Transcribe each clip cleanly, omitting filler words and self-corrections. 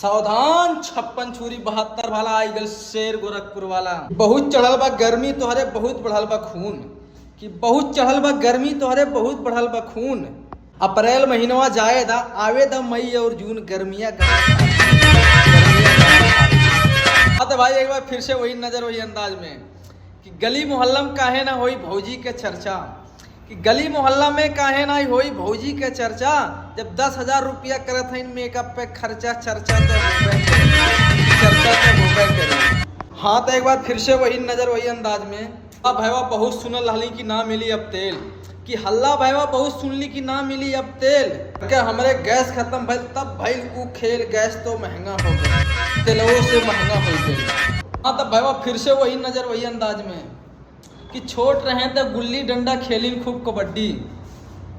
सावधान 56 छुरी 72 भाला आई गल शेर गोरखपुर वाला। बहुत चढ़ल बा गर्मी तोहरे बहुत बढ़ल बा खून कि बहुत चढ़ल बा गर्मी तोहरे बहुत बढ़ल बा खून। अप्रैल महीनवा जाए दा आवे दा मई और जून गर्मिया तो भाई एक बार फिर से वही नजर वही अंदाज में कि गली मोहल्ला में काहे ना होई भौजी के चर्चा, कि गली मोहल्ला में काहे ना होई भौजी के चर्चा। जब 10,000 रुपया करत है मेकअप पे खर्चा, चर्चा तो होबे करे। हाँ तो एक बार फिर से वही नजर वही अंदाज में। अब भैया बहुत सुनल हली कि ना मिली अब तेल, कि हल्ला भैया बहुत सुनली कि ना मिली अब तेल। क्या हमरे गैस खत्म भइल तब भइल उ खेल, गैस तो महंगा हो गया तेलवो से महंगा हो गई। हाँ तो भैया फिर से वही नजर वही अंदाज में कि छोट रहे तो गुल्ली डंडा खेलिन खूब कबड्डी,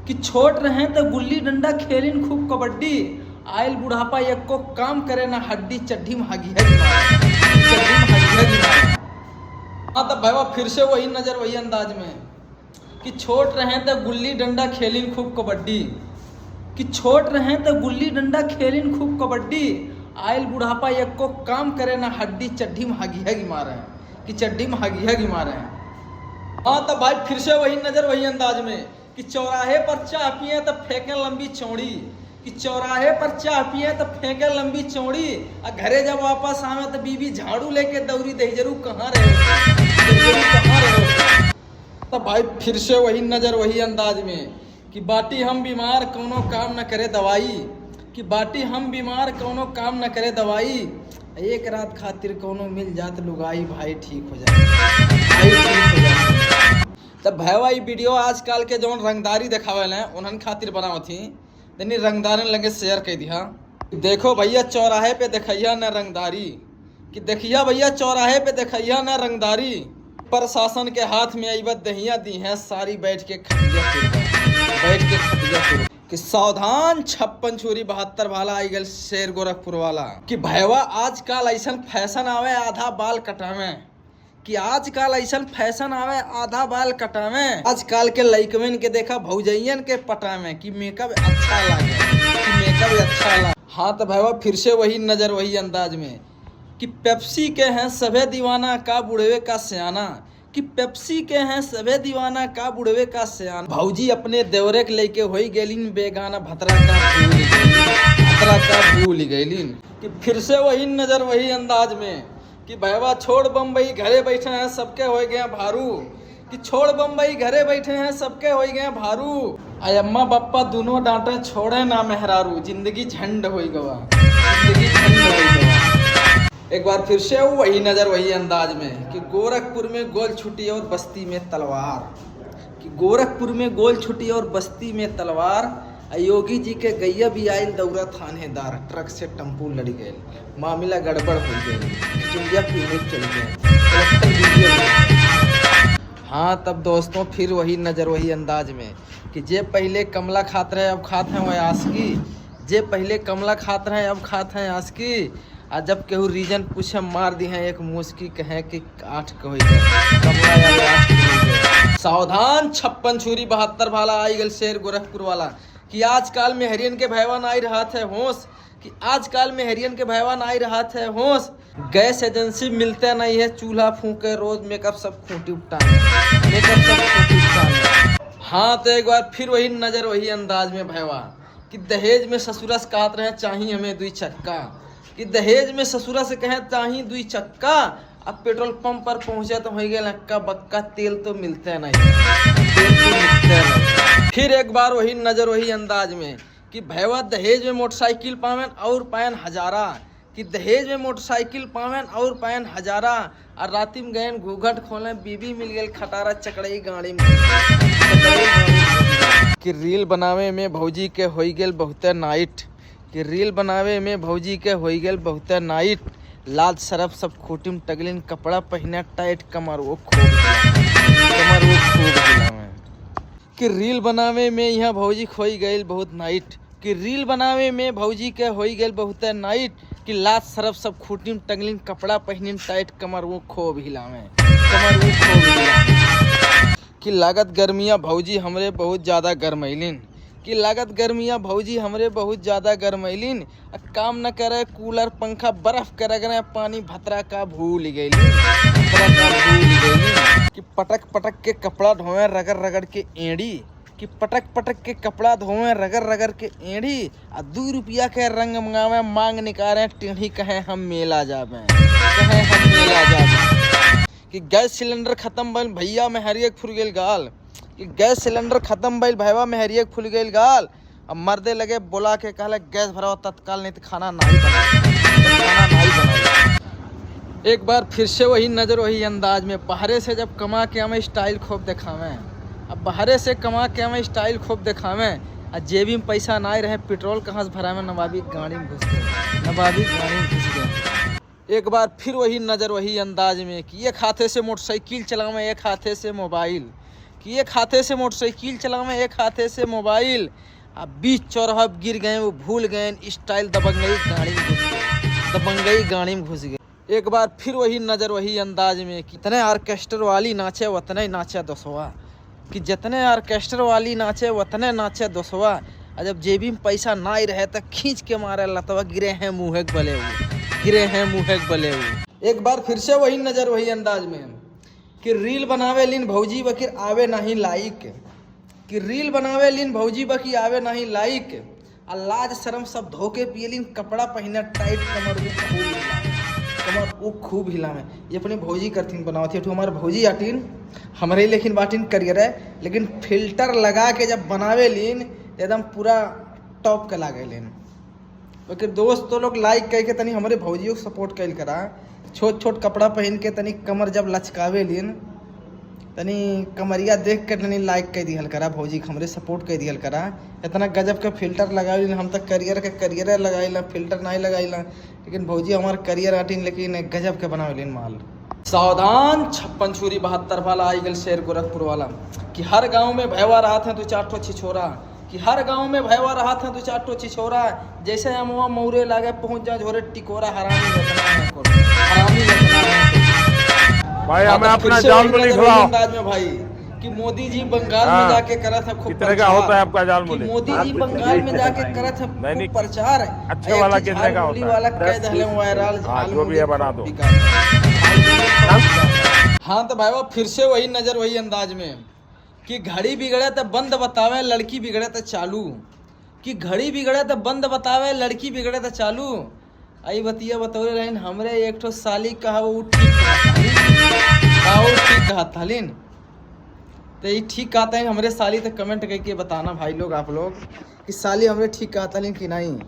कि छोट रहे तो गुल्ली डंडा खेलिन खूब कबड्डी। आयल बुढ़ापा एक को काम करे ना हड्डी चड्ढी में हगी है। हाँ तो भैया फिर से वही नजर वही अंदाज में कि छोट रहे तो गुल्ली डंडा खेलिन खूब कबड्डी, कि छोट रहे तो गुल्ली डंडा खेलिन खूब कबड्डी। आयल बुढ़ापा एक को काम करे ना हड्डी चड्ढी में हगी है मारे, कि चड्ढी में हगी है मारे। हाँ तो भाई फिर से वही नजर वही अंदाज में कि चौराहे पर चाय पिए तो फेंके लंबी चौड़ी, कि चौराहे पर चाय पिए तो फेंके लंबी चौड़ी। और घरे जब वापस आवे तो बीबी झाड़ू लेके दौड़ी दे जरूर कहाँ रहे। तो भाई फिर से वही नजर वही अंदाज में कि बाटी हम बीमार कोनो काम न करे दवाई, कि बाटी हम बीमार कोनो काम न करे दवाई। एक रात खातिर कोनो मिल जात लुगाई भाई ठीक हो जाए। तब भैया वीडियो आजकल के जौन रंगदारी दिखावल हैं उन्हन खातिर बनाओ थी, तनी रंगदारन लगे शेयर कर दिया। देखो भैया चौराहे पे देखिया न रंगदारी, कि देखिया भैया चौराहे पे देखिया न रंगदारी। प्रशासन के हाथ में अइबत दहिया दी हैं सारी बैठ के खटिया कि सावधान 56 छुरी 72 भाला आई गल शेर गोरखपुर वाला। कि भैया आजकल ऐसा फैशन आवे आधा बाल कटावे, कि आजकल ऐसा फैशन आवे आधा बाल कटावे। आजकल के लइकवन के देखा भौजैयन के पटावे कि मेकअप अच्छा लागे, कि मेकअप अच्छा लागे। हाँ तो भैया फिर से वही नजर वही अंदाज में कि पेप्सी के हैं सभे दीवाना का बुढ़वे का सियाना, कि पेप्सी के हैं सभे दीवाना का बुढ़वे का सियाना। भौजी अपने देवरे के लेके होई गेलिन बेगाना भतरा का भूल गईलिन। कि फिर से वही नजर वही अंदाज में कि भैया छोड़ बम्बई घरे बैठे हैं सबके हो गए भारू, कि छोड़ बम्बई घरे बैठे हैं सबके हो गए भारू। आई अम्मा बप्पा दोनों डांटे छोड़े ना मेहरारू, जिंदगी झंड हो गवा, जिंदगी झंड हो गवा। एक बार फिर से वही नजर वही अंदाज में कि गोरखपुर में गोल छुटी और बस्ती में तलवार, कि गोरखपुर में गोल छुटी और बस्ती में तलवार। योगी जी के गैया भी आयल दौरा थानेदार, ट्रक से टेम्पू लड़ गए, मामला गड़बड़ हो गई, चुंडिया पीने चल गए। हाँ तब दोस्तों फिर वही नजर वही अंदाज में कि जे पहले कमला खात रहे अब खात हैं वह आसकी, जे पहले कमला खात रहे अब खात हैं आसकी। और जब केहू रीजन पूछे मार दी हैं एक मुस्की कहे कि 8 कहो कमला या 8। सावधान 56 छुरी 72 भाला आई गल शेर गोरखपुर वाला। कि आजकल में हरियन के भैवान आई रहा थे होश, कि आजकल में हरियन के भैवान आई रहा थे होश। गैस एजेंसी मिलते नहीं है चूल्हा फूके रोज मेकअप सब खूंटी उपटाने, मेकअप सब खूंटी उपटाने। हाँ तो एक बार फिर वही नजर वही अंदाज में भैया कि दहेज में ससुरा से कहत रहे चाहिए हमें 2 चक्का, कि दहेज में ससुरा से कहे चाहिए 2 चक्का। अब पेट्रोल पंप पर पहुंचे तो हो गया लक्का बक्का, तेल तो मिलते नहीं, तेल तो मिलते नहीं। फिर एक बार वही नजर वही अंदाज में कि भैया दहेज में मोटरसाइकिल पावें और पायन हजारा, कि दहेज में मोटरसाइकिल पावें और पायन हजारा। और राति में गए घूंघट खोले बीबी मिल गए खटारा चकड़ई गाड़ी में। कि रील बनावे में भौजी के होई गेल बहुते नाइट, कि रील बनावे में भौजी के होई गेल बहुते नाइट। लाल सरफ सब खूटी में टगलिन कपड़ा पहने टाइट कमर वो खूब गिलावे। कि रील बनावे में यहाँ भौजी खोई गई बहुत नाइट, कि रील बनावे में भौजी के होई गई बहुते नाइट। कि लाल सरफ सब खूटी में टगलिन कपड़ा पहनिन टाइट कमर वो खूब हिलावे, कमर वो खूब हिलावे। कि लागत गर्मिया भौजी हमरे बहुत ज्यादा गरमैलिन, कि लागत गर्मियाँ भौजी हमरे बहुत ज़्यादा गर्मैलिन, काम न करे कूलर पंखा बर्फ करे गए पानी भतरा का भूल गई कि पटक पटक के कपड़ा धोए रगड़ रगड़ के एड़ी, कि पटक पटक के कपड़ा धोए रगड़ रगड़ के एड़ी, आ 2 रुपया के रंग मंगावे मांग निकाले टेढ़ी कहे हम मेला जावे, कहे हम मेला जावे। कि गैस सिलेंडर खत्म भइल भैया में हरियक फुल गेल गाल, कि गैस सिलेंडर खत्म भइल भैया में हरियक फुल गेल गाल। अब मर्दे लगे बोला के कहले गैस भराओ तत्काल नहीं तो खाना नहीं बना। एक बार फिर से वही नज़र वही अंदाज में, बहरे से जब कमा के हमें स्टाइल खूब दिखावें, अब बहरे से कमा के हमें स्टाइल खूब दिखावें, और जेबी में पैसा ना रहे पेट्रोल कहाँ से भरावें, नवाबी गाड़ी में घुस गए। एक बार फिर वही नज़र वही अंदाज में कि एक हाथे से मोटरसाइकिल चलावें एक हाथे से मोबाइल, कि एक हाथे से मोटरसाइकिल चलावें एक हाथे से मोबाइल, अब बीच चौराहा गिर गए वो भूल गए स्टाइल दबंगई गाड़ी में घुस गए। एक बार फिर वही नज़र वही अंदाज में, कितने आर्केस्ट्रा वाली नाचे उतने नाचे दोसवा, कि जितने आर्केस्ट्रा वाली नाचे उतने नाचे दोसवा, और जब जेबी में पैसा ना ही रहे तो खींच के मारे लतवा गिरे हैं मुँह बले हुए। एक बार फिर से वही नज़र वही अंदाज में कि रील बनावे लिन भौजी बकीर आवे नहीं लाइक, कि रील बनावे लिन भौजी बकी आवे नहीं लाइक, आ लाज शर्म सब धोके पिए लिन कपड़ा पहने टाइट कमर वो खूब हिला में। ये अपनी भौजी करतीन बनावती है, हमारे भौजी आटीन हमारे लेकिन बाटीन करियर है, लेकिन फिल्टर लगा के जब बनावे लीन एकदम पूरा टॉप के लागे लेन। ओके दोस्त तो लोग लाइक कह के तनी हमारे भौजियों को सपोर्ट कैल करा, छोट छोट कपड़ा पहन के तनी कमर जब लचकावे लीन तनी कमरिया देख के तनी लाइक कह दिहल करा, भौजी हमरे सपोर्ट कह दिहल करा। इतना गजब के फिल्टर लगावे लीन, हम तक करियर लगाइला फिल्टर नहीं लगाइला, लेकिन भौजी हमार करियर आटीन लेकिन गजब के बनावे लीन माल। सावधान 56 छुरी 72 वाला आई गल शेर गोरखपुर वाला, कि हर गाँव में भैवा रहा था तो 4 ठो छिछोरा, कि हर गांव में भैवा रहा था तो 4 ठो छिछोरा, जैसे हम वहाँ मौरे लागे पहुंच जा झोरे टिकोरा हरामी भाई हमें अपना जाल मूली खिलाओ अंदाज में भाई, कि मोदी जी बंगाल में जाके करा था खूब कितने का होता है आपका जाल मूली, मोदी जी बंगाल में जाके करा था खूब प्रचार, अच्छे वाला कितने का होता है, वायरल जो भी है बना दो। हाँ तो भाई फिर से वही नजर वही अंदाज में कि घड़ी बिगड़े तो बंद बतावे लड़की बिगड़े तो चालू, कि घड़ी बिगड़े तो बंद बतावे लड़की बिगड़े तो चालू। आई बतिया बतौरे रहीन हमरे एक ठो साली कहा वो ठीक कहा था लिन, तो ये ठीक कहता है हमरे साली तो कमेंट करके बताना भाई लोग आप लोग कि साली हमरे ठीक कहता लिन कि नहीं।